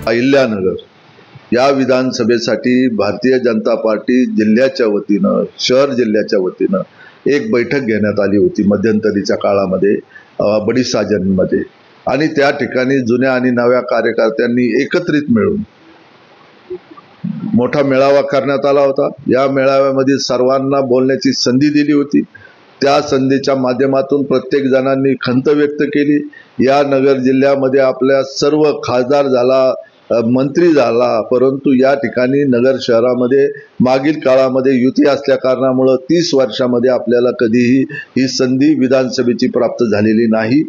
अहिल्यानगर या विधानसभेसाठी भारतीय जनता पार्टी जिल्ह्याच्या वतीनं शहर जिल्ह्याच्या वतीनं एक बैठक घेण्यात आली होती मध्यंतरीच्या काळामध्ये बडीसाजनमध्ये आणि त्या ठिकाणी जुन्या आणि नव्या कार्यकर्त्यांनी एकत्रित मिळून मोठा मेळावा करण्यात आला होता। या मेळाव्यामध्ये सर्वांना बोलण्याची संधी दिली होती। त्या संधीच्या माध्यमातून प्रत्येक जणांनी खंत व्यक्त केली। या नगर जिल्ह्यामध्ये आपल्या सर्व खासदार झाला, मंत्री झाला, परंतु या ठिकाणी नगर शहरामध्ये मागील काळामध्ये युती असल्या कारणामुळे 30 वर्षामध्ये आपल्याला कधीही ही संधी विधानसभेची प्राप्त झालेली नाही।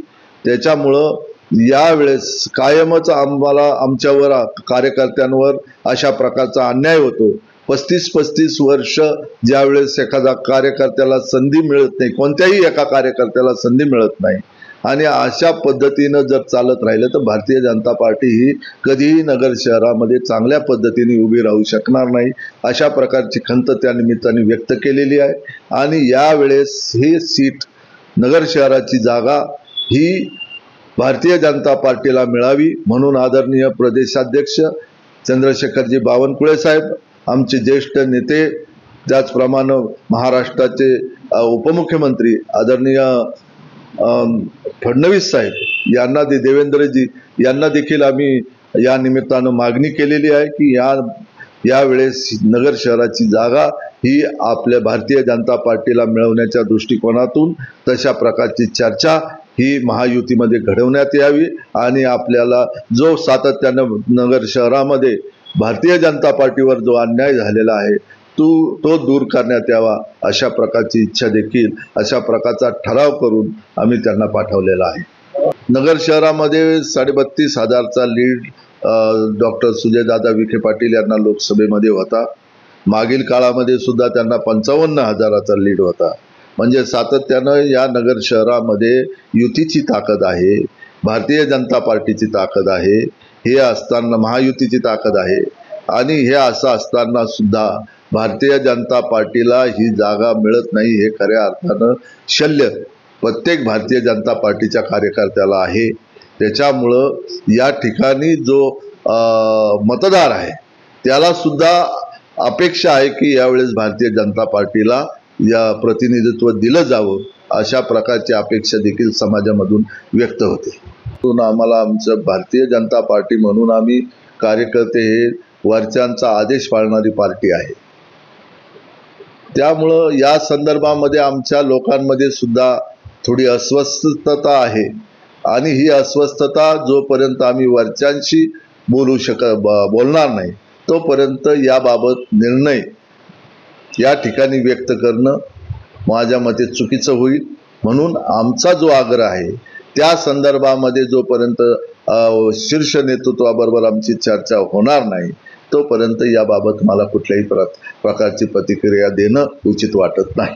त्याच्यामुळं यावेळेस कायमच आम्हाला आमच्यावर कार्यकर्त्यांवर अशा प्रकारचा अन्याय होतो। 35 वर्ष ज्यावेळेस एखादा कार्यकर्त्याला संधी मिळत नाही, कोणत्याही एका कार्यकर्त्याला संधी मिळत नाही आणि अशा पद्धतीनं जर चालत राहिलं तर भारतीय जनता पार्टी ही कधीही नगर शहरामध्ये चांगल्या पद्धतीने उभी राहू शकणार नाही। अशा प्रकारची खंत त्या निमित्ताने व्यक्त केलेली आहे आणि यावेळेस ही सीट नगर शहराची जागा ही भारतीय जनता पार्टीला मिळावी म्हणून आदरणीय प्रदेशाध्यक्ष चंद्रशेखरजी बावनकुळे साहेब, आमचे ज्येष्ठ नेते, त्याचप्रमाणे महाराष्ट्राचे उपमुख्यमंत्री आदरणीय फडणवीस साहेब यांना देवेंद्रजी यांना देखील आम्ही या निमित्तानं मागणी केलेली आहे की यावेळेस नगर शहराची जागा ही आपल्या भारतीय जनता पार्टीला मिळवण्याच्या दृष्टिकोनातून तशा प्रकारची चर्चा ही महायुतीमध्ये घडवण्यात यावी आणि आपल्याला जो सातत्यानं नगर शहरामध्ये भारतीय जनता पार्टीवर जो अन्याय झालेला आहे तो दूर करण्यात यावा अशा प्रकारची इच्छा देखील अशा प्रकारचा ठराव करून आम्ही त्यांना पाठवलेला आहे। नगर शहरामध्ये 32,500चा लीड डॉक्टर सुजयदादा विखे पाटील यांना लोकसभेमध्ये होता। मागील काळामध्ये सुद्धा त्यांना 55,000चा लीड होता। म्हणजे सातत्यानं या नगर शहरामध्ये युतीची ताकद आहे, भारतीय जनता पार्टीची ताकद आहे, हे असताना महायुतीची ताकद आहे आणि हे असं असताना सुद्धा भारतीय जनता पार्टीला ही जागा मिळत नाही हे खऱ्या अर्थानं शल्य प्रत्येक भारतीय जनता पार्टीच्या कार्यकर्त्याला आहे। त्याच्यामुळं या ठिकाणी जो मतदार आहे त्याला सुद्धा अपेक्षा आहे की यावेळेस भारतीय जनता पार्टीला या प्रतिनिधित्व दिलं जावं अशा प्रकारची अपेक्षा देखील समाजामधून व्यक्त होते। आम्हाला आमचं भारतीय जनता पार्टी म्हणून आम्ही कार्यकर्ते हे वरच्यांचा आदेश पाळणारी पार्टी आहे। त्यामुळं या संदर्भामध्ये आमच्या लोकांमध्ये सुद्धा थोडी अस्वस्थता आहे आणि ही अस्वस्थता जोपर्यंत आम्ही वरच्यांशी बोलणार नाही तोपर्यंत याबाबत निर्णय या ठिकाणी व्यक्त करणं माझ्या मते चुकीचं होईल। म्हणून आमचा जो आग्रह आहे त्या संदर्भामध्ये जोपर्यंत शीर्ष नेतृत्वाबरोबर आमची चर्चा होणार नाही तोपर्यंत याबाबत मला कुठल्याही प्रकारची प्रतिक्रिया देणं उचित वाटत नाही।